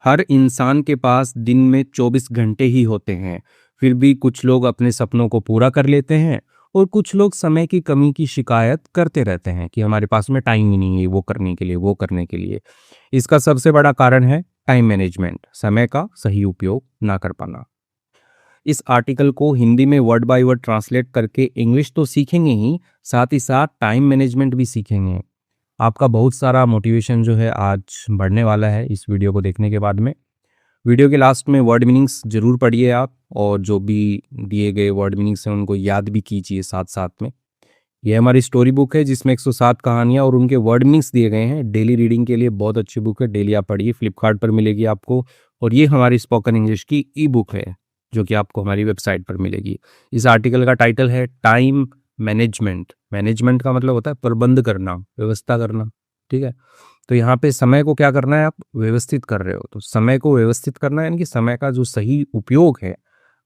हर इंसान के पास दिन में 24 घंटे ही होते हैं। फिर भी कुछ लोग अपने सपनों को पूरा कर लेते हैं और कुछ लोग समय की कमी की शिकायत करते रहते हैं कि हमारे पास में टाइम ही नहीं है वो करने के लिए, वो करने के लिए। इसका सबसे बड़ा कारण है टाइम मैनेजमेंट, समय का सही उपयोग ना कर पाना। इस आर्टिकल को हिंदी में वर्ड बाय वर्ड ट्रांसलेट करके इंग्लिश तो सीखेंगे ही, साथ ही साथ टाइम मैनेजमेंट भी सीखेंगे। आपका बहुत सारा मोटिवेशन जो है आज बढ़ने वाला है इस वीडियो को देखने के बाद में। वीडियो के लास्ट में वर्ड मीनिंग्स जरूर पढ़िए आप, और जो भी दिए गए वर्ड मीनिंग्स हैं उनको याद भी कीजिए साथ साथ में। ये हमारी स्टोरी बुक है जिसमें 107 कहानियाँ और उनके वर्ड मीनिंग्स दिए गए हैं। डेली रीडिंग के लिए बहुत अच्छी बुक है, डेली आप पढ़िए, फ्लिपकार्ट पर मिलेगी आपको। और ये हमारी स्पोकन इंग्लिश की ई बुक है जो कि आपको हमारी वेबसाइट पर मिलेगी। इस आर्टिकल का टाइटल है टाइम मैनेजमेंट। मैनेजमेंट का मतलब होता है प्रबंध करना, व्यवस्था करना, ठीक है। तो यहाँ पे समय को क्या करना है, आप व्यवस्थित कर रहे हो, तो समय को व्यवस्थित करना है, यानी कि समय का जो सही उपयोग है,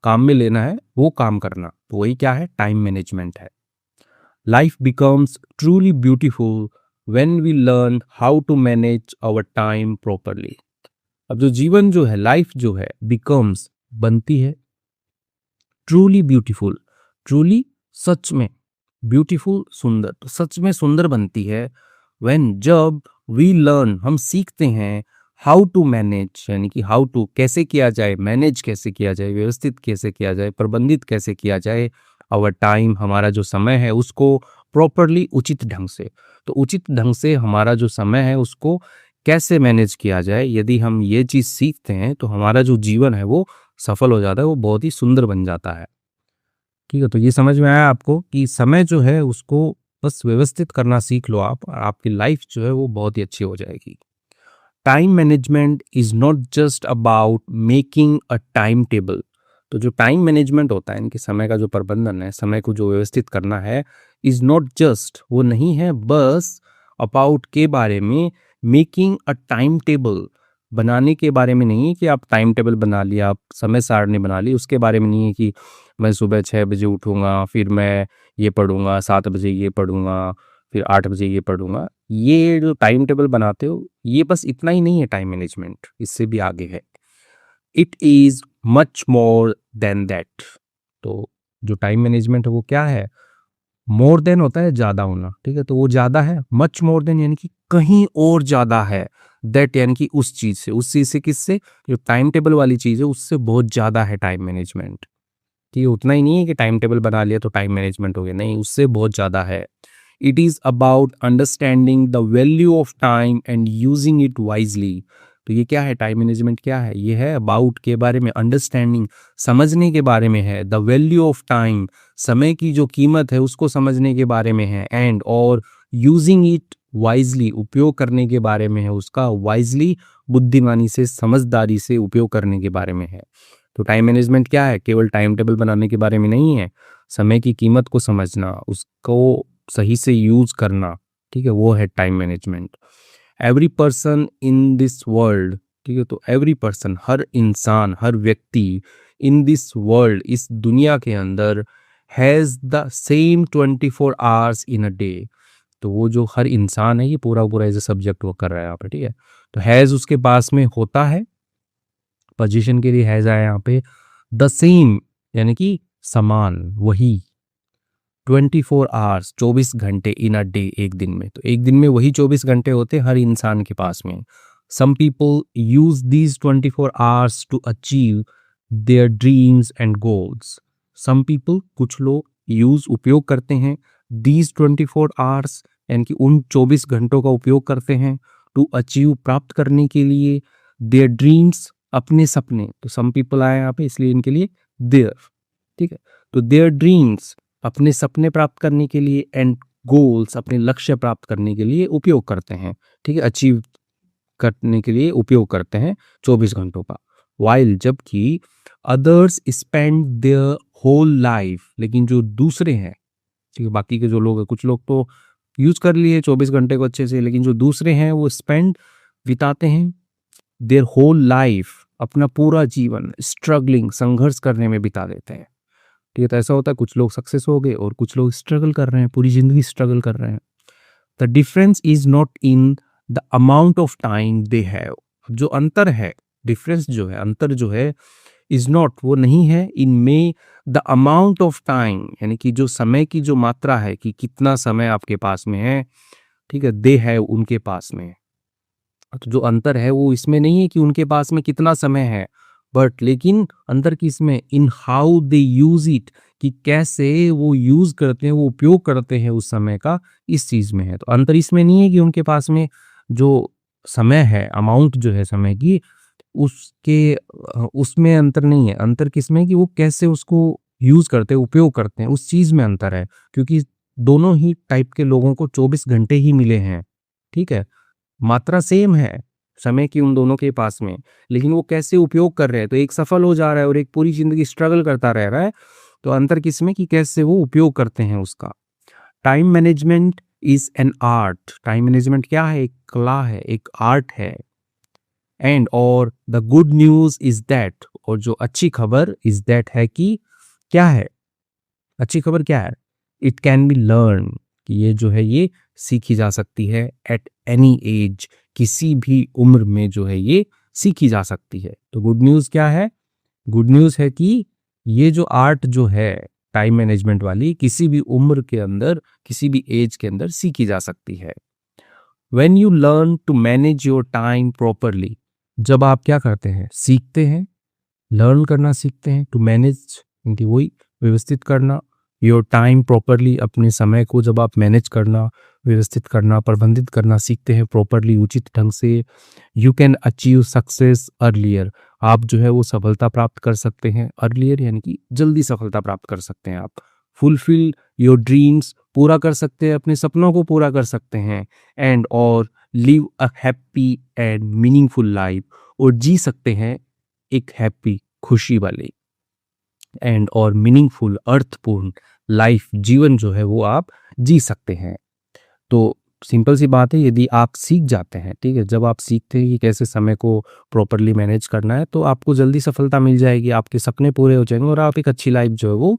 काम में लेना है, वो काम करना, तो वही क्या है, टाइम मैनेजमेंट है। Life becomes truly beautiful when we learn how to manage our time properly. अब जो जीवन जो है, लाइफ जो है, बिकम्स बनती है, ट्रूली ब्यूटीफुल, ट्रूली सच में, ब्यूटीफुल सुंदर, तो सच में सुंदर बनती है। व्हेन जब वी लर्न हम सीखते हैं, हाउ टू मैनेज यानी कि हाउ टू कैसे किया जाए, मैनेज कैसे किया जाए, व्यवस्थित कैसे किया जाए, प्रबंधित कैसे किया जाए, आवर टाइम हमारा जो समय है उसको प्रॉपरली उचित ढंग से। तो उचित ढंग से हमारा जो समय है उसको कैसे मैनेज किया जाए, यदि हम ये चीज़ सीखते हैं तो हमारा जो जीवन है वो सफल हो जाता है, वो बहुत ही सुंदर बन जाता है। ठीक है, तो ये समझ में आया आपको कि समय जो है उसको बस व्यवस्थित करना सीख लो आप, और आपकी लाइफ जो है वो बहुत ही अच्छी हो जाएगी। Time management is not just about making a time table. तो जो टाइम मैनेजमेंट होता है, इनके समय का जो प्रबंधन है, समय को जो व्यवस्थित करना है, इज नॉट जस्ट, वो नहीं है बस अबाउट के बारे में, मेकिंग अ टाइम टेबल, बनाने के बारे में नहीं है कि आप टाइम टेबल बना लिया, आप समय सारणी बना ली, उसके बारे में नहीं है कि मैं सुबह 6 बजे उठूंगा, फिर मैं ये पढ़ूंगा, 7 बजे ये पढ़ूंगा, फिर 8 बजे ये पढ़ूंगा। ये जो टाइम टेबल बनाते हो, ये बस इतना ही नहीं है टाइम मैनेजमेंट, इससे भी आगे है। It is much more than that. तो जो टाइम मैनेजमेंट है वो क्या है, मोर देन होता है ज्यादा होना, ठीक है, तो वो ज्यादा है, मच मोर देन यानी कि कहीं और ज्यादा है, दैट यानी कि उस चीज से, उस चीज से किससे, जो टाइम टेबल वाली चीज है उससे बहुत ज्यादा है टाइम मैनेजमेंट। कि ये उतना ही नहीं है कि टाइम टेबल बना लिया तो टाइम मैनेजमेंट हो गया, नहीं, उससे बहुत ज़्यादा है। It is about understanding the value of time and using it wisely. तो ये क्या है, टाइम मैनेजमेंट क्या है, ये है अबाउट के बारे में, अंडरस्टैंडिंग समझने के बारे में है, द वैल्यू ऑफ टाइम समय की जो कीमत है उसको समझने के बारे में है, एंड और यूजिंग इट वाइजली उपयोग करने के बारे में है, उसका वाइजली बुद्धिमानी से, समझदारी से उपयोग करने के बारे में है। तो टाइम मैनेजमेंट क्या है, केवल टाइम टेबल बनाने के बारे में नहीं है, समय की कीमत को समझना, उसको सही से यूज करना, ठीक है, वो है time management. Every person in this world, ठीक है, तो एवरी पर्सन, हर इंसान, हर व्यक्ति, इन दिस वर्ल्ड, इस दुनिया के अंदर, has the same 24 hours in a day. तो वो जो हर इंसान है, ये पूरा पूरा एज ए सब्जेक्ट वो कर रहा है यहाँ पे, ठीक है। तो हैज़ उसके पास में होता है, पोजीशन के लिए हैज आया यहाँ पे, द सेम यानी कि समान, वही, 24 आवर्स 24 घंटे, इन अ डे एक दिन में, तो एक दिन में वही 24 घंटे होते हर इंसान के पास में। Some people use these 24 hours to achieve their dreams and goals. Some people, कुछ लोग, यूज उपयोग करते हैं, दीज 24 आवर्स यानी कि उन 24 घंटों का उपयोग करते हैं, टू अचीव प्राप्त करने के लिए, देयर ड्रीम्स अपने सपने, तो सम पीपल आए यहाँ पे इसलिए इनके लिए देयर, ठीक है, तो देयर ड्रीम्स अपने सपने प्राप्त करने के लिए, एंड गोल्स अपने लक्ष्य प्राप्त करने के लिए उपयोग करते हैं, ठीक है, अचीव करने के लिए उपयोग करते हैं 24 घंटों का। वाइल जबकि others spend their whole life, लेकिन जो दूसरे हैं, ठीक है, बाकी के जो लोग हैं, कुछ लोग तो यूज कर लिए 24 घंटे को अच्छे से, लेकिन जो दूसरे हैं वो स्पेंड, बिताते हैं, देयर होल लाइफ, अपना पूरा जीवन स्ट्रगलिंग, संघर्ष करने में बिता देते हैं, ठीक है। तो ऐसा होता है, कुछ लोग सक्सेस हो गए और कुछ लोग स्ट्रगल कर रहे हैं, पूरी जिंदगी स्ट्रगल कर रहे हैं। The difference is not in the amount of time they have, जो अंतर है डिफरेंस जो है, अंतर जो है, इज नॉट, वो नहीं है इनमें द अमाउंट ऑफ टाइम, यानी कि जो समय की जो मात्रा है कि कितना समय आपके पास में है, ठीक है, दे है उनके पास में। तो जो अंतर है वो इसमें नहीं है कि उनके पास में कितना समय है, बट लेकिन अंतर किसमें, in how they use it, कि कैसे वो यूज करते हैं, वो उपयोग करते हैं उस समय का, इस चीज में है। तो अंतर इसमें नहीं है कि उनके पास में जो समय है, अमाउंट जो है समय की, उसके उसमें अंतर नहीं है। अंतर किसमें है कि वो कैसे उसको यूज करते हैं, उपयोग करते हैं, उस चीज में अंतर है। क्योंकि दोनों ही टाइप के लोगों को 24 घंटे ही मिले हैं, ठीक है, मात्रा सेम है समय की उन दोनों के पास में, लेकिन वो कैसे उपयोग कर रहे हैं। तो एक सफल हो जा रहा है और एक पूरी जिंदगी स्ट्रगल करता रह रहा है। तो अंतर किसमें कि कैसे वो उपयोग करते हैं उसका। Time management is an art. Time management क्या है, एक कला है, एक आर्ट है। एंड और the good news is that, और जो अच्छी खबर इज दैट है कि क्या है, अच्छी खबर क्या है, इट कैन बी लर्न, कि ये जो है ये सीखी जा सकती है, एट एनी एज, किसी भी उम्र में जो है ये सीखी जा सकती है। तो गुड न्यूज़ क्या है, गुड न्यूज़ है कि ये जो आर्ट जो है टाइम मैनेजमेंट वाली, किसी भी उम्र के अंदर, किसी भी एज के अंदर सीखी जा सकती है। When you learn to manage your time properly, जब आप क्या करते हैं, सीखते हैं, लर्न करना सीखते हैं, टू मैनेज इनकी वही व्यवस्थित करना, योर टाइम प्रॉपरली, अपने समय को जब आप मैनेज करना, व्यवस्थित करना, प्रबंधित करना सीखते हैं प्रॉपरली, उचित ढंग से, you can achieve success earlier, आप जो है वो सफलता प्राप्त कर सकते हैं। अर्लियर यानी कि जल्दी सफलता प्राप्त कर सकते हैं आप। फुलफिल योर ड्रीम्स, पूरा कर सकते हैं, अपने सपनों को पूरा कर सकते हैं। एंड और live a happy and meaningful life, और जी सकते हैं एक हैप्पी, खुशी वाली, एंड और मीनिंगफुल, अर्थपूर्ण लाइफ, जीवन जो है वो आप जी सकते हैं। तो सिंपल सी बात है, यदि आप सीख जाते हैं, ठीक है, जब आप सीखते हैं कि कैसे समय को प्रॉपरली मैनेज करना है, तो आपको जल्दी सफलता मिल जाएगी, आपके सपने पूरे हो जाएंगे और आप एक अच्छी लाइफ जो है वो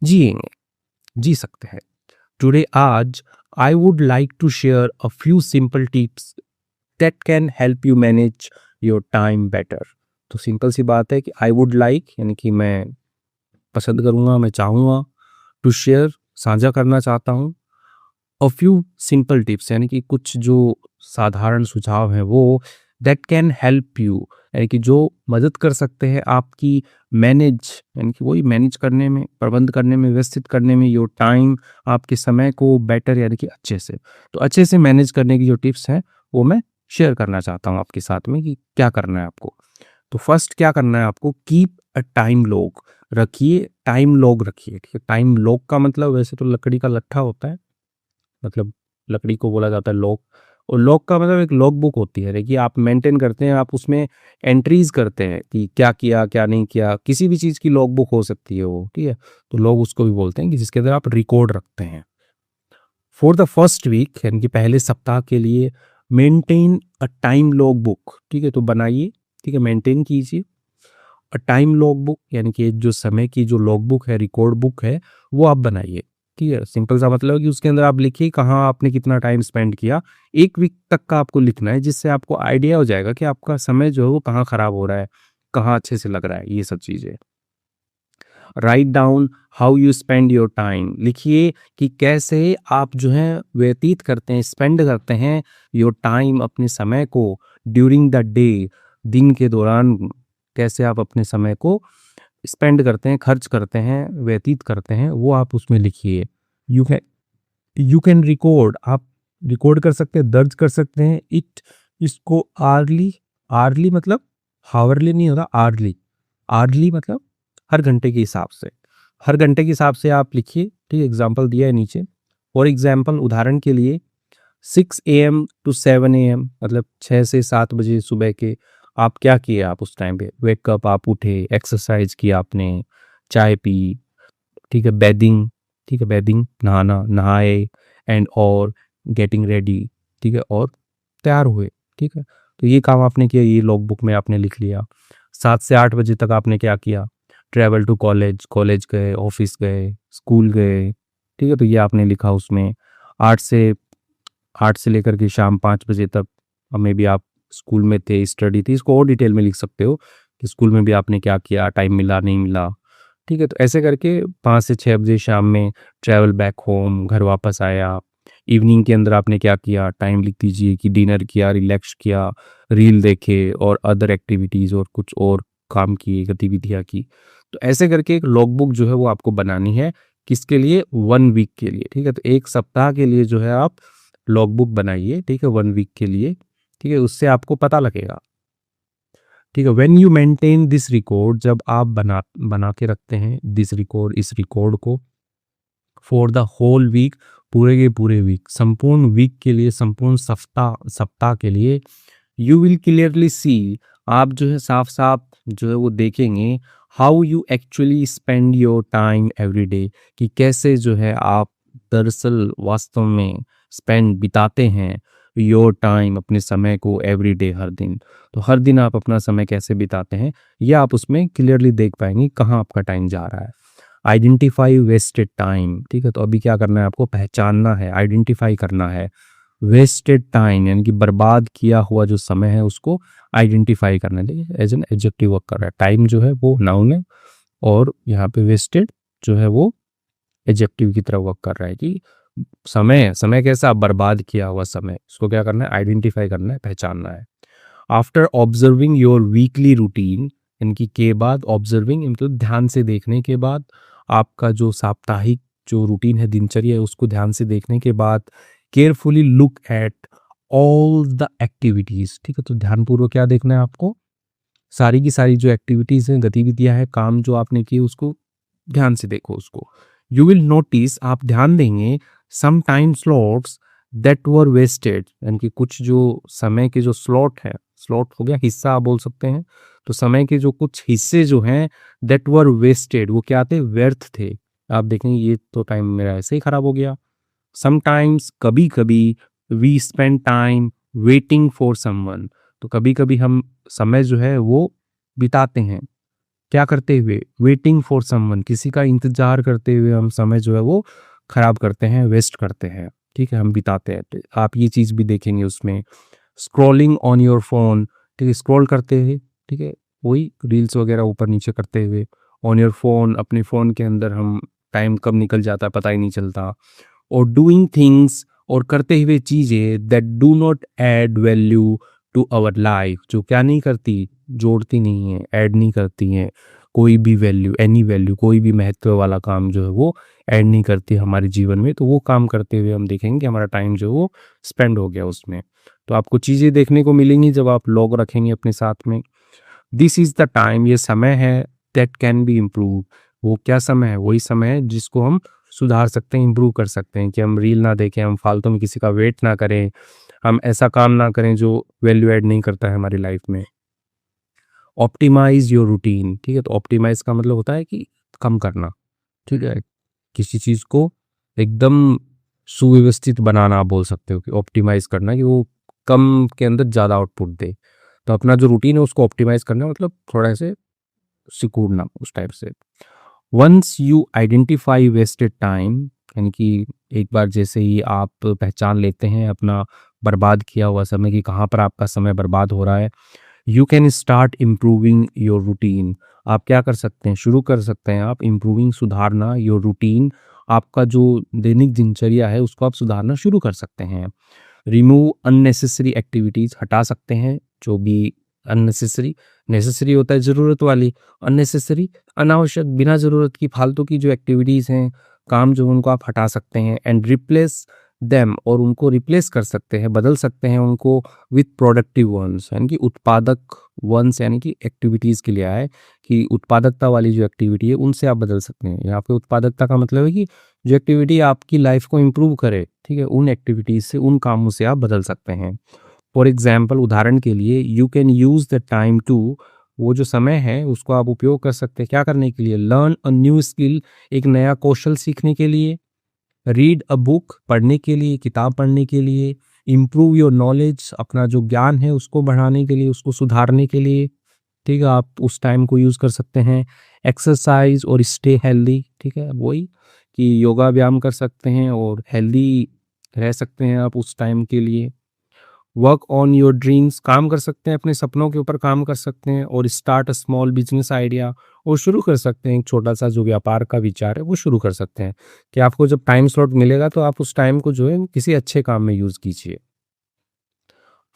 जिएंगे, जी सकते हैं। टुडे आज I would like to share a few simple tips that can help you manage your time better. तो सिंपल सी बात है कि आई वुड लाइक यानी कि मैं पसंद करूँगा, मैं चाहूँगा, टू शेयर, साझा करना चाहता हूँ, अ फ्यू सिंपल टिप्स यानी कि कुछ जो साधारण सुझाव हैं वो, दैट कैन हेल्प यू यानी कि जो मदद कर सकते हैं आपकी मैनेज, यानी कि वही मैनेज करने में, प्रबंध करने में, व्यवस्थित करने में, योर टाइम, आपके समय को बेटर यानी कि अच्छे से। तो अच्छे से मैनेज करने की जो टिप्स हैं वो मैं शेयर करना चाहता हूँ आपके साथ में, कि क्या करना है आपको। तो फर्स्ट क्या करना है आपको, कीप अ टाइम लॉग, रखिए टाइम लॉग रखिए, ठीक है। टाइम लॉग का मतलब वैसे तो लकड़ी का लट्ठा होता है, मतलब लकड़ी को बोला जाता है लॉग, और लॉग का मतलब एक लॉग बुक होती है, देखिए आप मेंटेन करते हैं, आप उसमें एंट्रीज करते हैं कि क्या किया क्या नहीं किया, किसी भी चीज़ की लॉग बुक हो सकती है वो, ठीक है। तो लॉग उसको भी बोलते हैं कि जिसके अंदर आप रिकॉर्ड रखते हैं। फॉर द फर्स्ट वीक यानी कि पहले सप्ताह के लिए, maintain a time log book, ठीक है, तो बनाइए, ठीक है, मेंटेन कीजिए अ टाइम लॉग बुक, यानी कि जो समय की जो लॉग बुक है, रिकॉर्ड बुक है, वो आप बनाइए, ठीक है। सिंपल सा मतलब है कि उसके अंदर आप लिखिए कहाँ आपने कितना टाइम स्पेंड किया, एक वीक तक का आपको लिखना है, जिससे आपको आइडिया हो जाएगा कि आपका समय जो है वो कहाँ खराब हो रहा है, कहाँ अच्छे से लग रहा है, ये सब चीज़ें। Write down how you spend your time, लिखिए कि कैसे आप जो है व्यतीत करते हैं, स्पेंड करते हैं योर टाइम, अपने समय को, ड्यूरिंग द डे, दिन के दौरान कैसे आप अपने समय को स्पेंड करते हैं, खर्च करते हैं, व्यतीत करते हैं, वो आप उसमें लिखिए। You can you can record, आप रिकॉर्ड कर सकते हैं, दर्ज कर सकते हैं इट, इसको आर्ली, आर्ली मतलब हावरली नहीं होता, आर्ली, आर्ली मतलब हर घंटे के हिसाब से, हर घंटे के हिसाब से आप लिखिए, ठीक है। एग्जाम्पल दिया है नीचे, फॉर एग्जाम्पल उदाहरण के लिए 6 AM to 7 AM, मतलब 6 से 7 बजे सुबह के, आप क्या किए, आप उस टाइम पे वेकअप, आप उठे, एक्सरसाइज किया आपने, चाय पी, ठीक है, बेदिंग, ठीक है, बेदिंग नहाना, नहाए, एंड और गेटिंग रेडी, ठीक है, और तैयार हुए, ठीक है। तो ये काम आपने किया, ये लॉग बुक में आपने लिख लिया। 7 से 8 बजे तक आपने क्या किया, ट्रैवल टू कॉलेज, कॉलेज गए, ऑफिस गए, स्कूल गए, ठीक है, तो ये आपने लिखा उसमें। 8 से 8 से लेकर के शाम 5 बजे तक मे बी आप स्कूल में थे, स्टडी थी, इसको और डिटेल में लिख सकते हो कि स्कूल में भी आपने क्या किया, टाइम मिला नहीं मिला। ठीक है, तो ऐसे करके 5 से 6 बजे शाम में ट्रैवल बैक होम, घर वापस आया। इवनिंग के अंदर आपने क्या किया, टाइम लिख दीजिए कि डिनर किया, रिलैक्स किया, रील देखे और अदर एक्टिविटीज़ और कुछ और काम किए, गतिविधियाँ की। तो ऐसे करके एक लॉगबुक जो है वो आपको बनानी है। किसके लिए? 1 वीक के लिए। ठीक है, तो 1 सप्ताह के लिए जो है आप लॉगबुक बनाइए। ठीक है, 1 वीक के लिए। ठीक है, उससे आपको पता लगेगा। ठीक है, when you maintain this record, जब आप बना बना के रखते हैं दिस रिकॉर्ड, इस रिकॉर्ड को, फॉर द होल वीक, पूरे के पूरे वीक, संपूर्ण वीक के लिए, संपूर्ण सप्ताह सप्ताह के लिए, यू विल क्लियरली सी, आप जो है साफ साफ जो है वो देखेंगे, how you actually spend your time every day, कि कैसे जो है आप दरअसल वास्तव में स्पेंड बिताते हैं योर टाइम, अपने समय को, एवरी डे, हर दिन। तो हर दिन आप अपना समय कैसे बिताते हैं ये आप उसमें क्लियरली देख पाएंगे कहाँ आपका टाइम जा रहा है। Identify wasted time. ठीक है, तो अभी क्या करना है आपको? पहचानना है, आइडेंटिफाई करना है वेस्टेड टाइम, यानी कि बर्बाद किया हुआ जो समय है उसको आइडेंटिफाई करना है। एज एन एडजेक्टिव वर्क कर रहा है। टाइम जो है वो नाउन है और यहाँ पे वेस्टेड जो है वो एडजेक्टिव की तरह वर्क कर रहा है कि समय, समय कैसा? बर्बाद किया हुआ समय, उसको क्या करना है? आइडेंटिफाई करना है, पहचानना है। After observing your weekly routine, इनकी के बाद, ऑब्जर्विंग मतलब ध्यान से देखने के बाद, आपका जो साप्ताहिक जो रूटीन है, दिनचर्या है, उसको ध्यान से देखने के बाद, carefully look at all the activities. ठीक है, तो ध्यानपूर्वक क्या देखना है आपको? सारी की सारी जो एक्टिविटीज हैं, गतिविधियां हैं, काम जो आपने किए, उसको ध्यान से देखो उसको। यू विल नोटिस, आप ध्यान देंगे, some time slots that were wasted, यानी कि कुछ जो समय के जो स्लॉट है, स्लॉट हो गया हिस्सा आप बोल सकते हैं, तो समय के जो कुछ हिस्से जो हैं दैट वर वेस्टेड, वो क्या थे? व्यर्थ थे। आप देखेंगे ये तो टाइम मेरा ऐसे ही खराब हो गया। समटाइम्स, कभी कभी, we spend time waiting for someone, तो कभी कभी हम समय जो है वो बिताते हैं क्या करते हुए? वेटिंग फॉर समवन, किसी का इंतजार करते हुए हम समय जो है वो खराब करते हैं, वेस्ट करते हैं। ठीक है, हम बिताते हैं। तो आप ये चीज़ भी देखेंगे उसमें। स्क्रॉलिंग ऑन योर फोन, ठीक है, स्क्रॉल करते हुए, ठीक है, वही रील्स वगैरह ऊपर नीचे करते हुए। ऑन योर फोन, अपने फ़ोन के अंदर हम टाइम कब निकल जाता है पता ही नहीं चलता। और डूइंग थिंग्स, और करते हुए चीज़ें, that do not add value to our life, जो क्या नहीं करती? जोड़ती नहीं है, ऐड नहीं करती हैं कोई भी वैल्यू, एनी वैल्यू, कोई भी महत्व वाला काम जो है वो ऐड नहीं करती हमारे जीवन में। तो वो काम करते हुए हम देखेंगे कि हमारा टाइम जो है वो स्पेंड हो गया उसमें। तो आपको चीज़ें देखने को मिलेंगी जब आप लॉग रखेंगे अपने साथ में। दिस इज़ द टाइम, ये समय है, दैट कैन बी इम्प्रूव, वो क्या समय है? वही समय है जिसको हम सुधार सकते हैं, इम्प्रूव कर सकते हैं, कि हम रील ना देखें, हम फालतू में किसी का वेट ना करें, हम ऐसा काम ना करें जो वैल्यू ऐड नहीं करता है हमारी लाइफ में। ऑप्टिमाइज योर रूटीन, ठीक है, तो ऑप्टिमाइज का मतलब होता है कि कम करना। ठीक है, किसी चीज़ को एकदम सुव्यवस्थित बनाना आप बोल सकते हो, कि ऑप्टिमाइज करना, कि वो कम के अंदर ज़्यादा आउटपुट दे। तो अपना जो रूटीन है उसको ऑप्टिमाइज करना मतलब थोड़ा ऐसे सिकुड़ना, उस टाइप से। Once you identify wasted time, यानी कि एक बार जैसे ही आप पहचान लेते हैं अपना बर्बाद किया हुआ समय, कि कहाँ पर आपका समय बर्बाद हो रहा है, you can start improving your routine, आप क्या कर सकते हैं? शुरू कर सकते हैं आप इम्प्रूविंग, सुधारना, योर रूटीन, आपका जो दैनिक दिनचर्या है उसको आप सुधारना शुरू कर सकते हैं। रिमूव अननेसेसरी एक्टिविटीज़, हटा सकते हैं जो भी अननेसेसरी, नेसेसरी होता है ज़रूरत वाली, अननेसेसरी अनावश्यक, बिना ज़रूरत की फालतू की जो एक्टिविटीज़ हैं, काम जो उनको आप हटा सकते हैं। एंड रिप्लेस देम, और उनको रिप्लेस कर सकते हैं, बदल सकते हैं उनको विथ प्रोडक्टिव वंस, यानी कि उत्पादक वंस, यानी कि एक्टिविटीज़ के लिए आए, कि उत्पादकता वाली जो एक्टिविटी है उनसे आप बदल सकते हैं। यहाँ पे उत्पादकता का मतलब है कि जो एक्टिविटी आपकी लाइफ को इम्प्रूव करे, ठीक है, उन एक्टिविटीज़ से, उन कामों से आप बदल सकते हैं। फॉर एग्जाम्पल, उदाहरण के लिए, you can use the time to, वो जो समय है उसको आप उपयोग कर सकते हैं क्या करने के लिए? लर्न अ न्यू स्किल, एक नया कौशल सीखने के लिए। रीड अ बुक, पढ़ने के लिए, किताब पढ़ने के लिए। इम्प्रूव योर नॉलेज, अपना जो ज्ञान है उसको बढ़ाने के लिए, उसको सुधारने के लिए। ठीक है, आप उस टाइम को यूज़ कर सकते हैं। एक्सरसाइज और स्टे हेल्दी, ठीक है, वही कि योगा व्यायाम कर सकते हैं और हेल्दी रह सकते हैं आप उस टाइम के लिए। वर्क ऑन योर ड्रीम्स, काम कर सकते हैं, अपने सपनों के ऊपर काम कर सकते हैं। और start a small business idea, और शुरू कर सकते हैं एक छोटा सा जो व्यापार का विचार है वो शुरू कर सकते हैं। कि आपको जब टाइम स्लॉट मिलेगा तो आप उस टाइम को जो है किसी अच्छे काम में यूज़ कीजिए।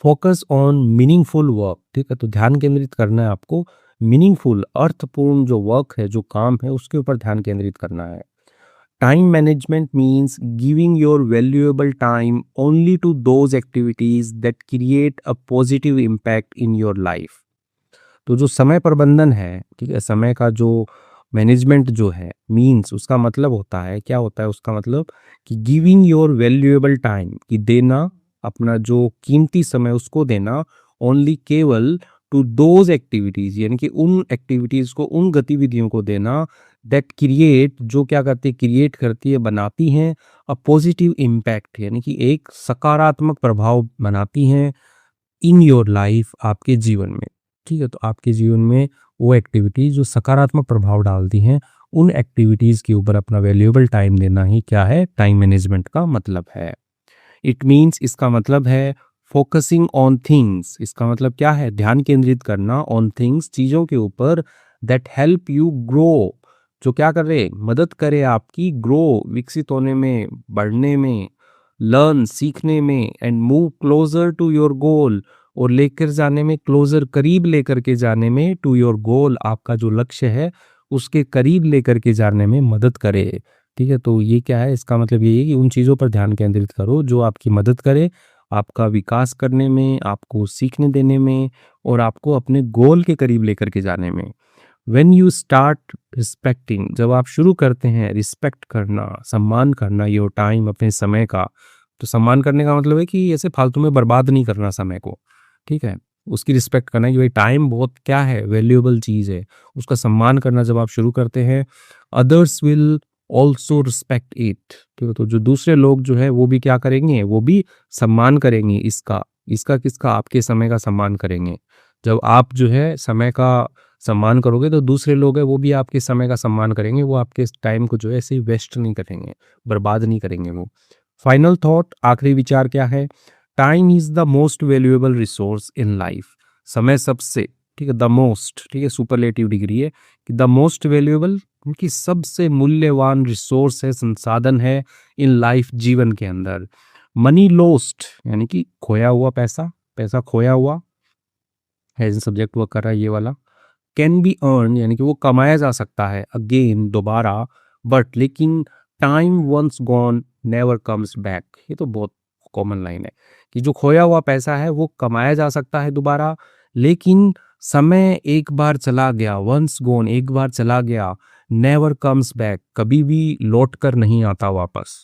फोकस ऑन मीनिंगफुल वर्क, ठीक है, तो ध्यान केंद्रित करना है आपको मीनिंगफुल, अर्थपूर्ण जो वर्क है, जो काम है, उसके ऊपर ध्यान केंद्रित करना है। Time management means giving your valuable time only to those activities that create a positive impact in your life. तो जो समय प्रबंधन है, ठीक है, समय का जो मैनेजमेंट जो है, मीन्स उसका मतलब होता है, क्या होता है उसका मतलब, कि गिविंग योर वैल्यूएबल टाइम, कि देना अपना जो कीमती समय उसको देना, ओनली केवल टू दोज एक्टिविटीज, यानी कि उन एक्टिविटीज को, उन गतिविधियों को देना, दैट क्रिएट, जो क्या करती है, क्रिएट करती है, बनाती हैं अ पॉजिटिव इम्पैक्ट, यानी कि एक सकारात्मक प्रभाव बनाती हैं इन योर लाइफ, आपके जीवन में। ठीक है, तो आपके जीवन में वो एक्टिविटीज जो सकारात्मक प्रभाव डालती हैं, उन एक्टिविटीज के ऊपर अपना वैल्यूएबल टाइम देना ही क्या है, टाइम मैनेजमेंट का मतलब है। इट मीन्स, इसका मतलब है फोकसिंग ऑन थिंग्स, इसका मतलब क्या है, ध्यान केंद्रित करना, ऑन थिंग्स, चीजों के ऊपर, दैट हेल्प यू ग्रो, जो क्या कर रहे, मदद करे आपकी ग्रो, विकसित होने में, बढ़ने में, लर्न, सीखने में, and move closer to your goal, और लेकर जाने में, क्लोजर, करीब लेकर के जाने में, टू योर गोल, आपका जो लक्ष्य है उसके करीब लेकर के जाने में मदद करे। ठीक है, तो ये क्या है, इसका मतलब ये है कि उन चीज़ों पर ध्यान केंद्रित करो जो आपकी मदद करे आपका विकास करने में, आपको सीखने देने में, और आपको अपने गोल के करीब लेकर के जाने में। व्हेन यू स्टार्ट रिस्पेक्टिंग, जब आप शुरू करते हैं रिस्पेक्ट करना, सम्मान करना, योर टाइम, अपने समय का, तो सम्मान करने का मतलब है कि ऐसे फालतू में बर्बाद नहीं करना समय को। ठीक है, उसकी रिस्पेक्ट करना, कि भाई टाइम बहुत क्या है, वैल्यूएबल चीज़ है, उसका सम्मान करना जब आप शुरू करते हैं, others will also respect it. ठीक है, तो जो दूसरे लोग जो है वो भी क्या करेंगे, वो भी सम्मान करेंगे इसका, इसका किसका, आपके समय का सम्मान करेंगे। जब आप जो है समय का सम्मान करोगे तो दूसरे लोग हैं वो भी आपके समय का सम्मान करेंगे, वो आपके टाइम को जो है ऐसे वेस्ट नहीं करेंगे, बर्बाद नहीं करेंगे वो। फाइनल थॉट, आखिरी विचार क्या है, time is the most valuable resource in life. समय सबसे, ठीक है, द मोस्ट, ठीक है, सुपरलेटिव डिग्री है, कि द मोस्ट वैल्यूएबल, कि सबसे मूल्यवान रिसोर्स है, संसाधन है इन लाइफ, जीवन के अंदर। मनी लॉस्ट, यानी कि खोया हुआ पैसा, पैसा खोया हुआ है, सब्जेक्ट वर्क कर रहा है ये वाला। कैन बी अर्न, यानी कि वो कमाया जा सकता है, अगेन, दोबारा, बट लेकिन time once gone never comes back. ये तो बहुत कॉमन लाइन है, कि जो खोया हुआ पैसा है वो कमाया जा सकता है दोबारा, लेकिन समय एक बार चला गया, वंस गॉन, एक बार चला गया, नेवर कम्स बैक, कभी भी लौट कर नहीं आता वापस।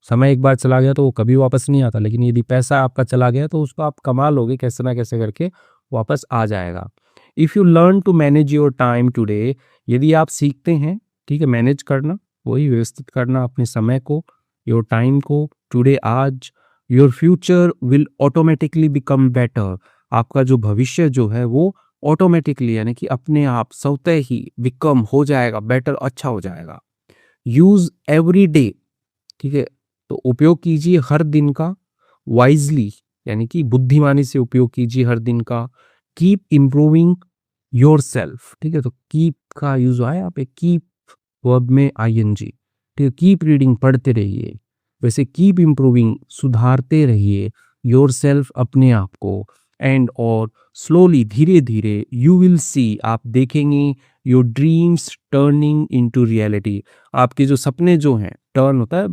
समय एक बार चला गया तो वो कभी वापस नहीं आता, लेकिन यदि पैसा आपका चला गया तो उसको आप कमा लोगे, कैसे ना कैसे करके वापस आ जाएगा। If you learn to manage your time today, यदि आप सीखते हैं, ठीक है, मैनेज करना, वही व्यवस्थित करना अपने समय को, योर टाइम को, टुडे, आज, your future will automatically become better, आपका जो भविष्य जो है वो ऑटोमेटिकली, यानी कि अपने आप स्वतः ही बिकम, हो जाएगा बेटर, अच्छा हो जाएगा। यूज एवरी डे, ठीक है, तो उपयोग कीजिए हर दिन का, वाइजली, यानी कि बुद्धिमानी से उपयोग कीजिए हर दिन का। कीप इम्प्रूविंग योर सेल्फ, ठीक है, तो कीप का यूज आया यहाँ पे, कीप वर्ब में आईएनजी, ठीक है, कीप रीडिंग, पढ़ते रहिए, वैसे कीप इम्प्रूविंग, सुधारते रहिए, योर सेल्फ, अपने आप को, एंड और स्लोली, धीरे धीरे, यू विल सी, आप देखेंगे, your dreams turning into reality, आपके जो सपने जो हैं, टर्न होता है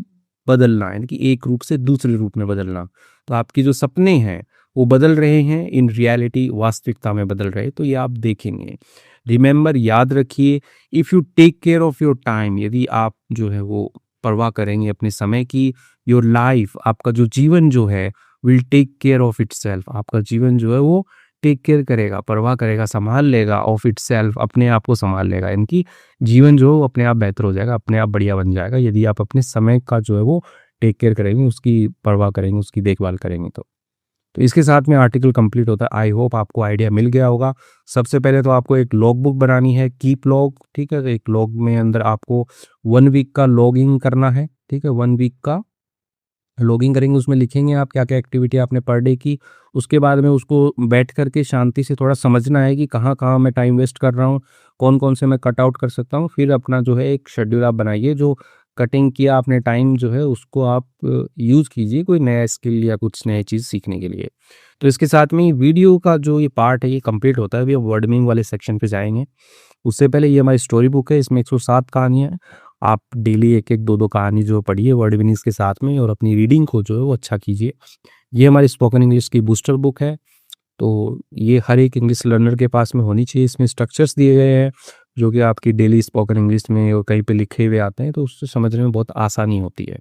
बदलना, यानी कि एक रूप से दूसरे रूप में बदलना, तो आपके जो सपने हैं वो बदल रहे हैं, इन रियलिटी, वास्तविकता में बदल रहे, तो ये आप देखेंगे। रिमेंबर, याद रखिए, if you take care of your time, यदि आप जो है वो परवाह करेंगे अपने समय की, योर लाइफ, आपका जो जीवन जो है, will take care of itself, आपका जीवन जो है वो टेक केयर करेगा, परवाह करेगा, संभाल लेगा, ऑफ इटसेल्फ, अपने आप को संभाल लेगा, इनकी जीवन जो है वो अपने आप बेहतर हो जाएगा, अपने आप बढ़िया बन जाएगा, यदि आप अपने समय का जो है वो टेक केयर करेंगे, उसकी परवाह करेंगे, उसकी देखभाल करेंगे तो इसके साथ में आर्टिकल कंप्लीट होता है। आई होप आपको आइडिया मिल गया होगा। सबसे पहले तो आपको एक लॉग बुक बनानी है, कीप लॉग, ठीक है, तो एक लॉग में अंदर आपको 1 वीक का लॉगिंग करना है, ठीक है, 1 वीक का लॉगिन करेंगे, उसमें लिखेंगे आप क्या क्या एक्टिविटी आपने पर डे की। उसके बाद में उसको बैठ करके शांति से थोड़ा समझना है कि कहाँ कहाँ मैं टाइम वेस्ट कर रहा हूँ, कौन कौन से मैं कट आउट कर सकता हूँ। फिर अपना जो है एक शेड्यूल आप बनाइए, जो कटिंग किया आपने टाइम जो है उसको आप यूज़ कीजिए कोई नया स्किल या कुछ नई चीज़ सीखने के लिए। तो इसके साथ में वीडियो का जो ये पार्ट है ये कंप्लीट होता है। अभी हम वर्ड मीनिंग वाले सेक्शन पे जाएंगे। उससे पहले ये हमारी स्टोरी बुक है, इसमें 107 कहानियाँ हैं। आप डेली एक एक दो दो कहानी जो पढ़िए वर्ड मीनिंग्स के साथ में, और अपनी रीडिंग को जो है वो अच्छा कीजिए। ये हमारी स्पोकन इंग्लिश की बूस्टर बुक है। तो ये हर एक इंग्लिश लर्नर के पास में होनी चाहिए। इसमें स्ट्रक्चर्स दिए गए हैं जो कि आपकी डेली स्पोकन इंग्लिश में और कहीं पे लिखे हुए आते हैं, तो उससे समझने में बहुत आसानी होती है।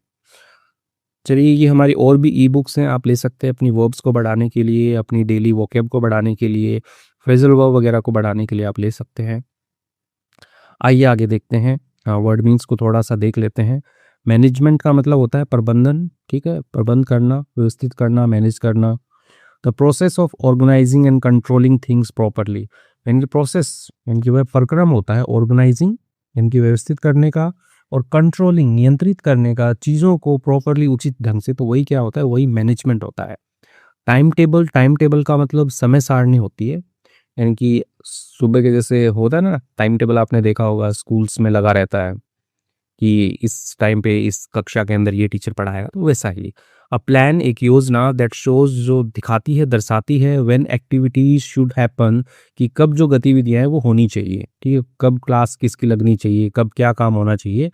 चलिए, ये हमारी और भी ई बुक्स हैं, आप ले सकते हैं अपनी वर्ब्स को बढ़ाने के लिए, अपनी डेली वोकैब को बढ़ाने के लिए, फ्रेजल वर्ब वगैरह को बढ़ाने के लिए आप ले सकते हैं। आइए आगे देखते हैं। वर्ड मीन्स को थोड़ा सा देख लेते हैं। मैनेजमेंट का मतलब होता है प्रबंधन, ठीक है, प्रबंध करना, व्यवस्थित करना, मैनेज करना। The process of organising and controlling things properly, यानी कि प्रोसेस यानी कि वह प्रक्रम होता है ऑर्गेनाइजिंग यानी कि व्यवस्थित करने का, और कंट्रोलिंग नियंत्रित करने का चीज़ों को प्रॉपरली उचित ढंग से, तो वही क्या होता है, वही मैनेजमेंट होता है। टाइम टेबल का मतलब समय सारणी होती है, यानी कि सुबह के जैसे होता है ना टाइम टेबल, आपने देखा होगा स्कूल्स में लगा रहता है कि इस टाइम पे इस कक्षा के अंदर ये टीचर पढ़ाएगा, तो वैसा ही अ प्लान, एक योजना दैट शोज, जो दिखाती है, दर्शाती है व्हेन एक्टिविटीज शुड हैपन, कि कब जो गतिविधियां हैं वो होनी चाहिए, ठीक है, कब क्लास किसकी लगनी चाहिए, कब क्या काम होना चाहिए।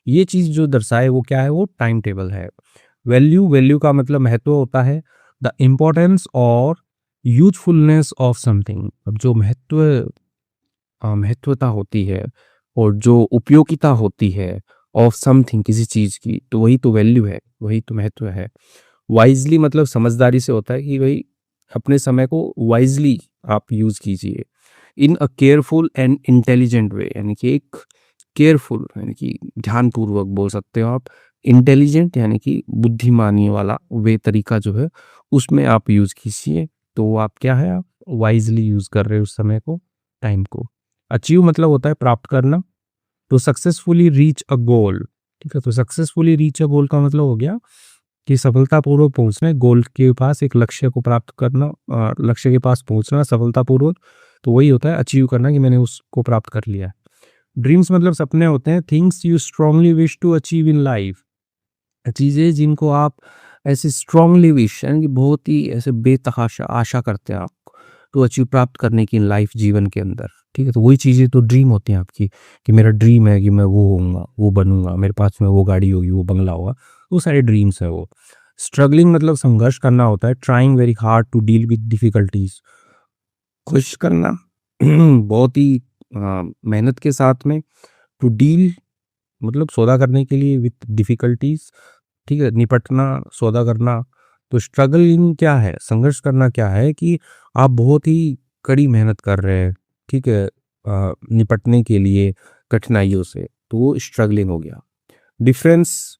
ये चीज़ जो दर्शाए वो क्या है, वो टाइम टेबल है। वैल्यू का मतलब महत्व होता है। द इम्पोर्टेंस और यूजफुलनेस ऑफ समथिंग, अब जो महत्वता होती है और जो उपयोगिता होती है ऑफ समथिंग, किसी चीज़ की, तो वही तो वैल्यू है, वही तो महत्व है। वाइजली मतलब समझदारी से होता है कि भाई अपने समय को वाइजली आप यूज़ कीजिए। इन अ केयरफुल एंड इंटेलिजेंट वे, यानी कि एक केयरफुल यानी कि ध्यानपूर्वक बोल सकते हो आप, इंटेलिजेंट यानी कि बुद्धिमानी वाला वे, तरीका जो है उसमें आप यूज़ कीजिए। तो आप क्या है, आप वाइजली यूज़ कर रहे हो उस समय को, टाइम को। अचीव मतलब होता है प्राप्त करना। टू सक्सेसफुली रीच अ गोल, ठीक है, तो सक्सेसफुली रीच अ गोल का मतलब हो गया कि सफलतापूर्वक पहुंचना है गोल के पास, एक लक्ष्य को प्राप्त करना, लक्ष्य के पास पहुंचना सफलतापूर्वक, तो वही होता है अचीव करना, कि मैंने उसको प्राप्त कर लिया। ड्रीम्स मतलब सपने होते हैं। Things you strongly wish to achieve in life, चीज़ें जिनको आप ऐसे स्ट्रांगली विश यानी कि बहुत ही ऐसे बेतहाशा आशा करते हैं आप टू अचीव, प्राप्त करने की लाइफ, जीवन के अंदर, ठीक है, तो वही चीज़ें तो ड्रीम होती हैं आपकी, कि मेरा ड्रीम है कि मैं वो होऊंगा, वो बनूंगा, मेरे पास में वो गाड़ी होगी, वो बंगला होगा, वो सारे ड्रीम्स है वो। स्ट्रगलिंग मतलब संघर्ष करना होता है। Trying very hard to deal with difficulties, कोशिश करना बहुत ही मेहनत के साथ में, टू डील मतलब सौदा करने के लिए, विथ डिफिकल्टीज, ठीक है, निपटना, सौदा करना। तो स्ट्रगलिंग क्या है, संघर्ष करना क्या है, कि आप बहुत ही कड़ी मेहनत कर रहे हैं, ठीक है, निपटने के लिए कठिनाइयों से, तो वो स्ट्रगलिंग हो गया। डिफरेंस,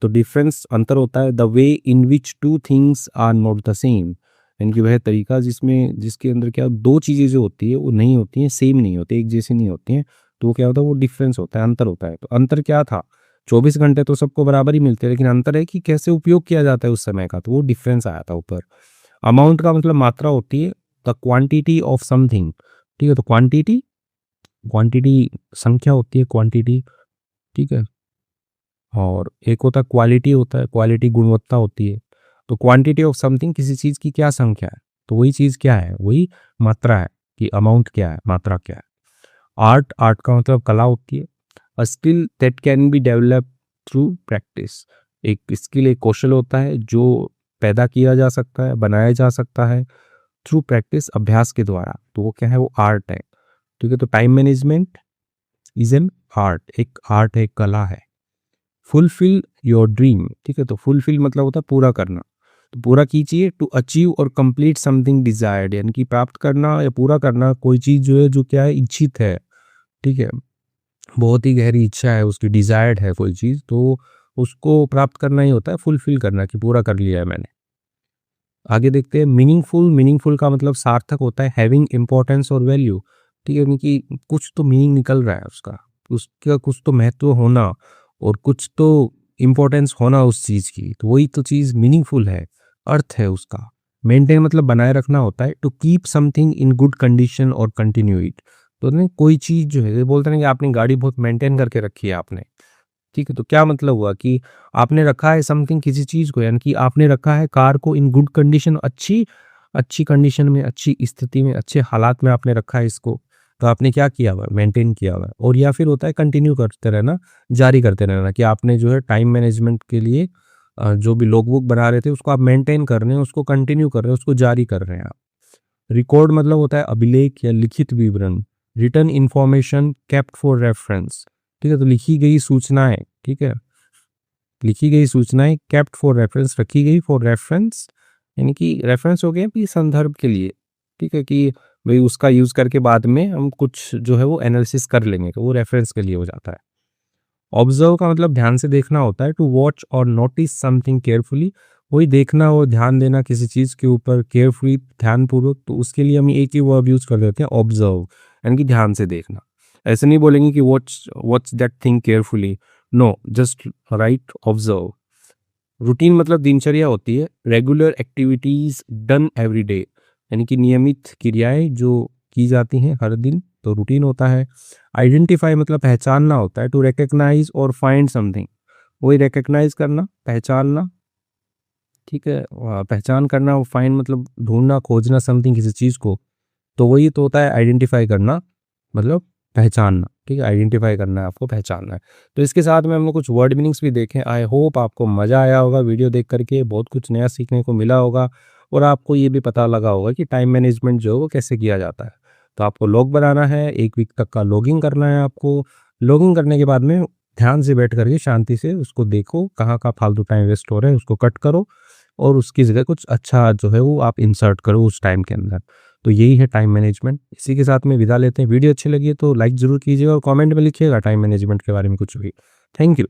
तो डिफरेंस अंतर होता है। The way in which two things are not the same, यानी कि वह तरीका जिसमें, जिसके अंदर क्या दो चीज़ें जो होती है वो नहीं होती हैं, सेम नहीं होती, एक जैसी नहीं होती हैं, तो वो क्या होता है, वो डिफरेंस होता है, अंतर होता है। तो अंतर क्या था, 24 घंटे तो सबको बराबर ही मिलते हैं, लेकिन अंतर है कि कैसे उपयोग किया जाता है उस समय का, तो वो डिफरेंस आया था ऊपर। अमाउंट का मतलब मात्रा होती है। द क्वांटिटी ऑफ समथिंग, ठीक है, तो क्वांटिटी, क्वांटिटी संख्या होती है, क्वांटिटी, ठीक है, और एक होता है क्वालिटी, होता है क्वालिटी गुणवत्ता होती है। तो क्वांटिटी ऑफ समथिंग किसी चीज़ की क्या संख्या है, तो वही चीज़ क्या है, वही मात्रा है, कि अमाउंट क्या है, मात्रा क्या है। आर्ट, आर्ट का मतलब कला होती है। A skill that can be develop through practice, एक स्किल, एक कौशल होता है जो पैदा किया जा सकता है, बनाया जा सकता है थ्रू प्रैक्टिस, अभ्यास के द्वारा, तो वो क्या है, वो आर्ट है, ठीक है। तो time management is an art, एक आर्ट है, एक कला है। फुलफिल योर ड्रीम, ठीक है, तो फुलफिल मतलब होता है पूरा करना, तो पूरा कीजिए। टू अचीव और कंप्लीट समथिंग डिजायर्ड, यानी कि प्राप्त करना या पूरा करना कोई चीज़ जो है, जो क्या है, इच्छित है, ठीक है, बहुत ही गहरी इच्छा है उसकी, डिजायर्ड है कोई चीज़, तो उसको प्राप्त करना ही होता है फुलफिल करना, कि पूरा कर लिया है मैंने। आगे देखते हैं। मीनिंगफुल, मीनिंगफुल का मतलब सार्थक होता है। हैविंग इंपॉर्टेंस और वैल्यू, ठीक है, यानी कि कुछ तो मीनिंग निकल रहा है उसका, उसका कुछ तो महत्व होना, और कुछ तो इम्पोर्टेंस होना उस चीज़ की, तो वही तो चीज़ मीनिंगफुल है, अर्थ है उसका। मेंटेन मतलब बनाए रखना होता है, to keep something in good condition और कंटिन्यू इट। तो नहीं, कोई चीज़ जो है, ये बोलते हैं कि आपने गाड़ी बहुत मेंटेन करके रखी है आपने, ठीक है, तो क्या मतलब हुआ कि आपने रखा है समथिंग, किसी चीज़ को, यानी कि आपने रखा है कार को इन गुड कंडीशन, अच्छी अच्छी कंडीशन में, अच्छी स्थिति में, अच्छे हालात में आपने रखा है इसको। तो आपने क्या किया हुआ है, मेंटेन किया हुआ है। और या फिर होता है कंटिन्यू करते रहना, जारी करते रहना, कि आपने जो है टाइम मैनेजमेंट के लिए जो भी लॉग बुक बना रहे थे उसको आप मेंटेन कर रहे हैं, उसको कंटिन्यू कर रहे हैं, उसको जारी कर रहे हैं आप। रिकॉर्ड मतलब होता है अभिलेख या लिखित विवरण, written information kept for reference, ठीक है, तो लिखी गई सूचनाएं, ठीक है, लिखी गई सूचनाएं केप्ट फॉर रेफरेंस, रखी गई फॉर रेफरेंस, यानी कि रेफरेंस हो गया कि संदर्भ के लिए, ठीक है, कि भाई उसका यूज करके बाद में हम कुछ जो है वो एनालिसिस कर लेंगे, तो वो रेफरेंस के लिए हो जाता है। ऑब्जर्व का मतलब ध्यान से देखना होता है, टू वॉच और नोटिस समथिंग केयरफुली, वही देखना और ध्यान देना किसी चीज के ऊपर केयरफुली, ध्यानपूर्वक, तो उसके लिए हम एक ही वर्ब यूज कर देते हैं, ऑब्जर्व, यानी कि ध्यान से देखना। ऐसे नहीं बोलेंगे कि watch watch that thing carefully, no, just right observe. Routine मतलब दिनचर्या होती है, regular activities done every day, यानी कि नियमित क्रियाएं जो की जाती हैं हर दिन, तो रूटीन होता है। आइडेंटिफाई मतलब पहचानना होता है, टू रिकग्नाइज और फाइंड समथिंग, वही रिकग्नाइज करना, पहचानना, ठीक है, पहचान करना। फाइंड मतलब ढूंढना, खोजना, समथिंग किसी चीज़ को, तो वही तो होता है आइडेंटिफाई करना, मतलब पहचानना, ठीक है, आइडेंटिफाई करना है आपको, पहचानना है। तो इसके साथ में हम लोग कुछ वर्ड मीनिंग्स भी देखें। आई होप आपको मज़ा आया होगा वीडियो देख करके, बहुत कुछ नया सीखने को मिला होगा, और आपको ये भी पता लगा होगा कि टाइम मैनेजमेंट जो है वो कैसे किया जाता है। तो आपको लॉग बनाना है, 1 वीक तक का लॉगिंग करना है आपको। लॉगिंग करने के बाद में ध्यान से बैठ करके शांति से उसको देखो, कहाँ का फालतू टाइम वेस्ट हो रहा है उसको कट करो, और उसकी जगह कुछ अच्छा जो है वो आप इंसर्ट करो उस टाइम के अंदर। तो यही है टाइम मैनेजमेंट। इसी के साथ में विदा लेते हैं। वीडियो अच्छी लगी है तो लाइक ज़रूर कीजिएगा और कमेंट में लिखिएगा टाइम मैनेजमेंट के बारे में कुछ भी। Thank you.